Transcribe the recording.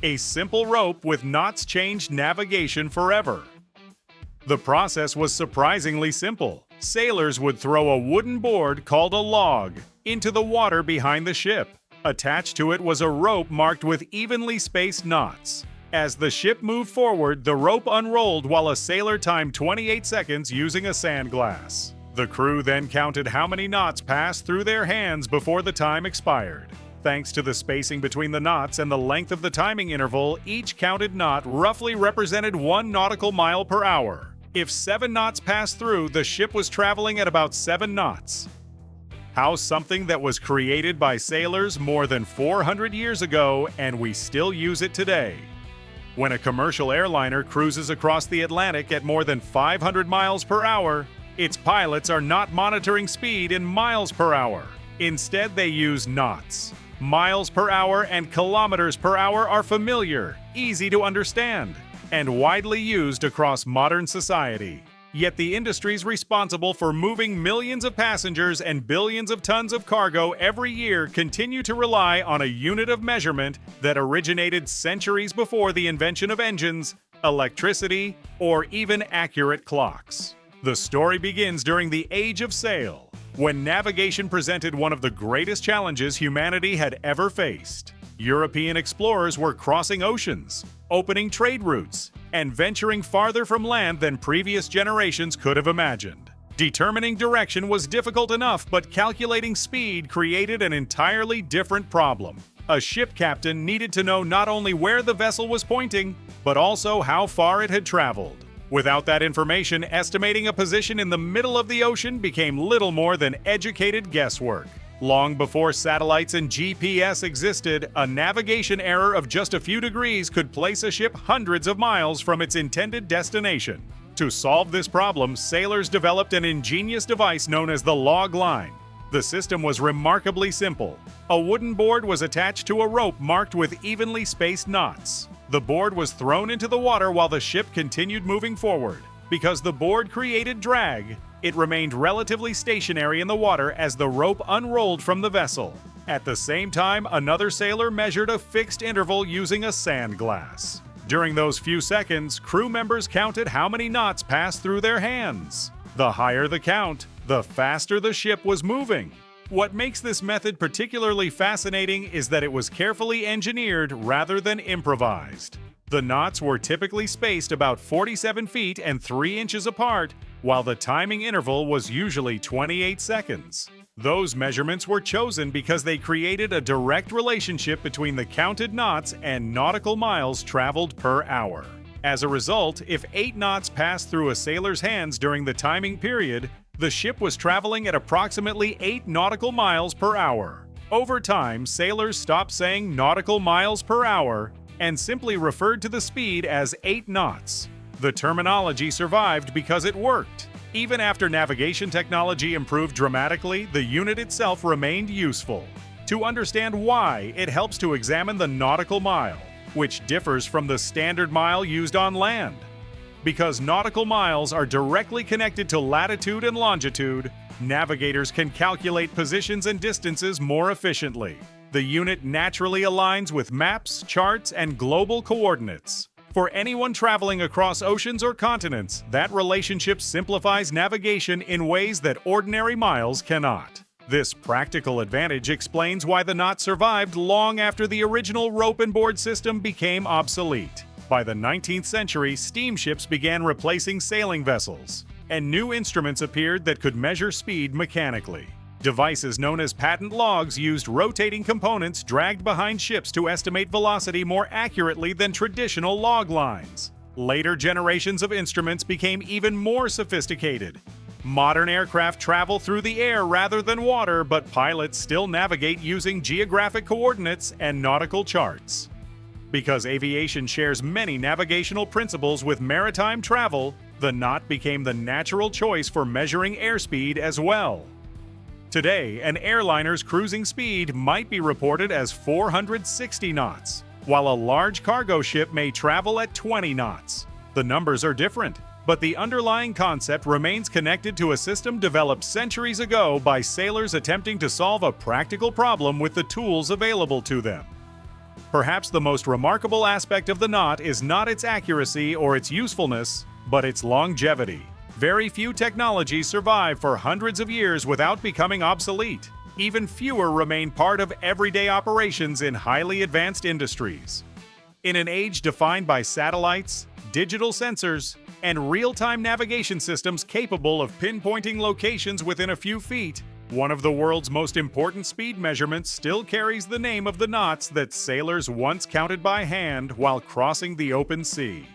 A simple rope with knots changed navigation forever. The process was surprisingly simple. Sailors would throw a wooden board called a log into the water behind the ship. Attached to it was a rope marked with evenly spaced knots. As the ship moved forward, the rope unrolled while a sailor timed 28 seconds using a sand glass. The crew then counted how many knots passed through their hands before the time expired. Thanks to the spacing between the knots and the length of the timing interval, each counted knot roughly represented 1 nautical mile per hour. If 7 knots passed through, the ship was traveling at about 7 knots. How something that was created by sailors more than 400 years ago and we still use it today. When a commercial airliner cruises across the Atlantic at more than 500 miles per hour, its pilots are not monitoring speed in miles per hour. Instead, they use knots. Miles per hour and kilometers per hour are familiar, easy to understand, and widely used across modern society. Yet the industries responsible for moving millions of passengers and billions of tons of cargo every year continue to rely on a unit of measurement that originated centuries before the invention of engines, electricity, or even accurate clocks. The story begins during the Age of Sail, when navigation presented one of the greatest challenges humanity had ever faced. European explorers were crossing oceans, opening trade routes, and venturing farther from land than previous generations could have imagined. Determining direction was difficult enough, but calculating speed created an entirely different problem. A ship captain needed to know not only where the vessel was pointing, but also how far it had traveled. Without that information, estimating a position in the middle of the ocean became little more than educated guesswork. Long before satellites and GPS existed, a navigation error of just a few degrees could place a ship hundreds of miles from its intended destination. To solve this problem, sailors developed an ingenious device known as the log line. The system was remarkably simple. A wooden board was attached to a rope marked with evenly spaced knots. The board was thrown into the water while the ship continued moving forward. Because the board created drag, it remained relatively stationary in the water as the rope unrolled from the vessel. At the same time, another sailor measured a fixed interval using a sand glass. During those few seconds, crew members counted how many knots passed through their hands. The higher the count, the faster the ship was moving. What makes this method particularly fascinating is that it was carefully engineered rather than improvised. The knots were typically spaced about 47 feet and 3 inches apart, while the timing interval was usually 28 seconds. Those measurements were chosen because they created a direct relationship between the counted knots and nautical miles traveled per hour. As a result, if 8 knots passed through a sailor's hands during the timing period, the ship was traveling at approximately 8 nautical miles per hour. Over time, sailors stopped saying nautical miles per hour and simply referred to the speed as 8 knots. The terminology survived because it worked. Even after navigation technology improved dramatically, the unit itself remained useful. To understand why, it helps to examine the nautical mile, which differs from the standard mile used on land. Because nautical miles are directly connected to latitude and longitude, navigators can calculate positions and distances more efficiently. The unit naturally aligns with maps, charts, and global coordinates. For anyone traveling across oceans or continents, that relationship simplifies navigation in ways that ordinary miles cannot. This practical advantage explains why the knot survived long after the original rope and board system became obsolete. By the 19th century, steamships began replacing sailing vessels, and new instruments appeared that could measure speed mechanically. Devices known as patent logs used rotating components dragged behind ships to estimate velocity more accurately than traditional log lines. Later generations of instruments became even more sophisticated. Modern aircraft travel through the air rather than water, but pilots still navigate using geographic coordinates and nautical charts. Because aviation shares many navigational principles with maritime travel, the knot became the natural choice for measuring airspeed as well. Today, an airliner's cruising speed might be reported as 460 knots, while a large cargo ship may travel at 20 knots. The numbers are different, but the underlying concept remains connected to a system developed centuries ago by sailors attempting to solve a practical problem with the tools available to them. Perhaps the most remarkable aspect of the knot is not its accuracy or its usefulness, but its longevity. Very few technologies survive for hundreds of years without becoming obsolete. Even fewer remain part of everyday operations in highly advanced industries. In an age defined by satellites, digital sensors, and real-time navigation systems capable of pinpointing locations within a few feet, one of the world's most important speed measurements still carries the name of the knots that sailors once counted by hand while crossing the open sea.